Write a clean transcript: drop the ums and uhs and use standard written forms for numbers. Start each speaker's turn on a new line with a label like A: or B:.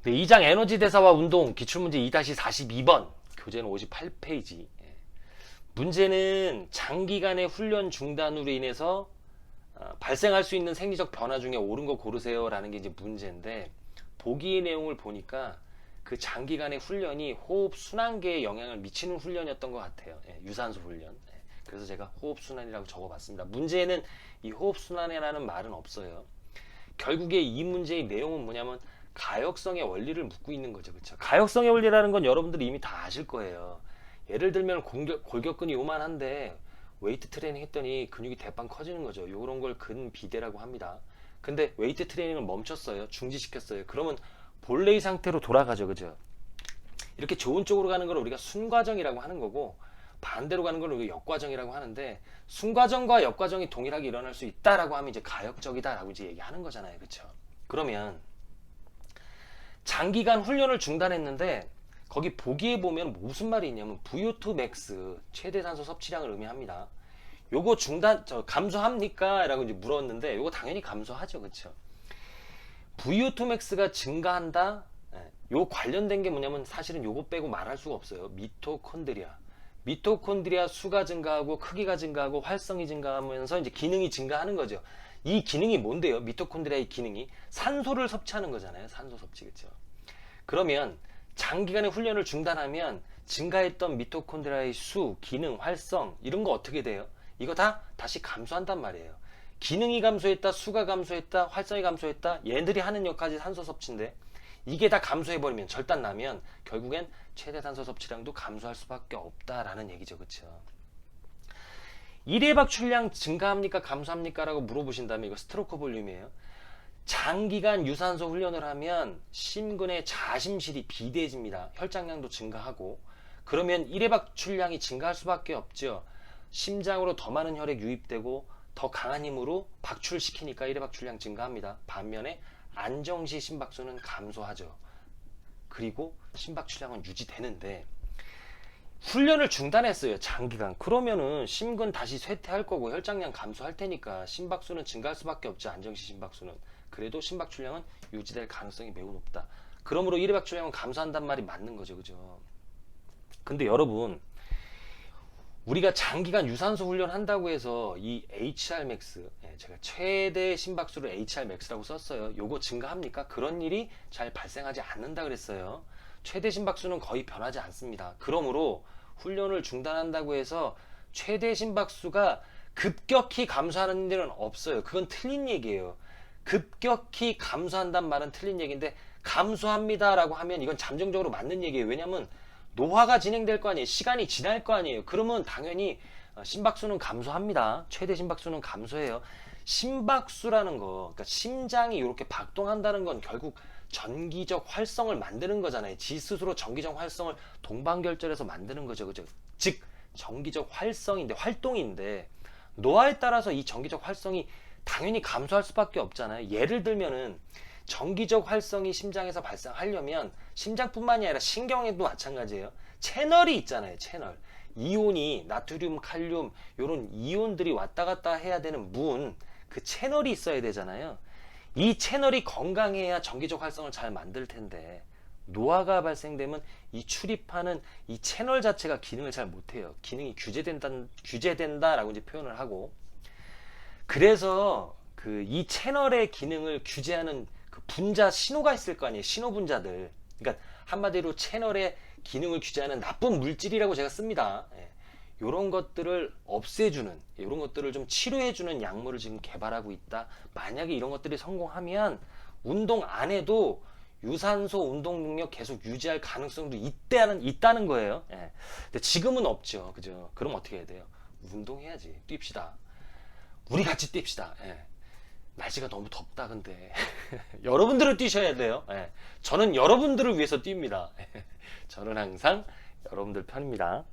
A: 네, 2장 에너지 대사와 운동 기출문제 2-42번 교재는 58페이지. 문제는 장기간의 훈련 중단으로 인해서 발생할 수 있는 생리적 변화 중에 옳은 거 고르세요 라는 게 이제 문제인데, 보기의 내용을 보니까 그 장기간의 훈련이 호흡 순환계에 영향을 미치는 훈련이었던 것 같아요. 유산소 훈련. 그래서 제가 호흡 순환이라고 적어봤습니다. 문제에는 이 호흡 순환이라는 말은 없어요. 결국에 이 문제의 내용은 뭐냐면 가역성의 원리를 묻고 있는 거죠. 그렇죠? 가역성의 원리라는 건 여러분들이 이미 다 아실 거예요. 예를 들면 골격근이 요만한데 웨이트 트레이닝 했더니 근육이 대빵 커지는 거죠. 이런 걸 근비대라고 합니다. 근데 웨이트 트레이닝을 멈췄어요. 중지시켰어요. 그러면 본래의 상태로 돌아가죠. 그죠? 이렇게 좋은 쪽으로 가는 걸 우리가 순과정이라고 하는 거고, 반대로 가는 걸 우리가 역과정이라고 하는데, 순과정과 역과정이 동일하게 일어날 수 있다라고 하면 이제 가역적이다라고 이제 얘기하는 거잖아요. 그렇죠? 그러면 장기간 훈련을 중단했는데 거기 보기에 보면 무슨 말이 있냐면 VO2 max 최대 산소 섭취량을 의미합니다. 요거 감소합니까? 라고 이제 물었는데 요거 당연히 감소하죠. 그렇죠? VO2 max가 증가한다. 요 관련된 게 뭐냐면 사실은 요거 빼고 말할 수가 없어요. 미토콘드리아 수가 증가하고 크기가 증가하고 활성이 증가하면서 이제 기능이 증가하는 거죠. 이 기능이 뭔데요? 미토콘드리아의 기능이 산소를 섭취하는 거잖아요. 산소 섭취. 그렇죠? 그러면 장기간의 훈련을 중단하면 증가했던 미토콘드리아의 수, 기능, 활성 이런 거 어떻게 돼요? 이거 다 다시 감소한단 말이에요. 기능이 감소했다, 수가 감소했다, 활성이 감소했다. 얘들이 하는 역할이 산소 섭취인데 이게 다 감소해버리면, 절단 나면 결국엔 최대 산소 섭취량도 감소할 수밖에 없다라는 얘기죠. 그렇죠? 1회 박출량 증가합니까? 감소합니까? 라고 물어보신다면 이거 스트로크 볼륨이에요. 장기간 유산소 훈련을 하면 심근의 자심실이 비대해집니다. 혈장량도 증가하고, 그러면 1회 박출량이 증가할 수밖에 없죠. 심장으로 더 많은 혈액 유입되고 더 강한 힘으로 박출시키니까 1회 박출량 증가합니다. 반면에 안정시 심박수는 감소하죠. 그리고 심박출량은 유지되는데, 훈련을 중단했어요. 장기간. 그러면은 심근 다시 쇠퇴할 거고 혈장량 감소할 테니까 심박수는 증가할 수밖에 없죠. 안정시 심박수는. 그래도 심박출량은 유지될 가능성이 매우 높다. 그러므로 1회 박출량은 감소한단 말이 맞는 거죠. 그죠? 근데 여러분, 우리가 장기간 유산소 훈련한다고 해서 이 HRmax, 제가 최대 심박수를 HRmax라고 썼어요. 요거 증가합니까? 그런 일이 잘 발생하지 않는다 그랬어요. 최대 심박수는 거의 변하지 않습니다. 그러므로 훈련을 중단한다고 해서 최대 심박수가 급격히 감소하는 일은 없어요. 그건 틀린 얘기예요. 급격히 감소한단 말은 틀린 얘기인데, 감소합니다 라고 하면 이건 잠정적으로 맞는 얘기예요. 왜냐면 노화가 진행될 거 아니에요. 시간이 지날 거 아니에요. 그러면 당연히 심박수는 감소합니다. 최대 심박수는 감소해요. 심박수라는 거, 그러니까 심장이 이렇게 박동한다는 건 결국 전기적 활성을 만드는 거잖아요. 지 스스로 전기적 활성을 동반결절해서 만드는 거죠. 그죠? 즉 전기적 활성인데, 활동인데, 노화에 따라서 이 전기적 활성이 당연히 감소할 수밖에 없잖아요. 예를 들면은 전기적 활성이 심장에서 발생하려면 심장뿐만이 아니라 신경에도 마찬가지예요. 채널이 있잖아요. 채널. 이온이 나트륨, 칼륨 이런 이온들이 왔다 갔다 해야 되는 그 채널이 있어야 되잖아요. 이 채널이 건강해야 전기적 활성을 잘 만들 텐데, 노화가 발생되면 이 출입하는 이 채널 자체가 기능을 잘 못해요. 기능이 규제된다라고 이제 표현을 하고, 그래서 이 채널의 기능을 규제하는 그 분자 신호가 있을 거 아니에요. 신호 분자들. 그러니까 한마디로 채널의 기능을 규제하는 나쁜 물질이라고 제가 씁니다. 이런 것들을 없애주는, 이런 것들을 좀 치료해주는 약물을 지금 개발하고 있다. 만약에 이런 것들이 성공하면 운동 안 해도 유산소 운동 능력 계속 유지할 가능성도 있다는 거예요. 근데 지금은 없죠. 그죠? 그럼 어떻게 해야 돼요? 운동해야지. 뜁시다. 우리 같이 뜁시다. 날씨가 너무 덥다. 근데 여러분들은 뛰셔야 돼요. 저는 여러분들을 위해서 뜁니다. 저는 항상 여러분들 편입니다.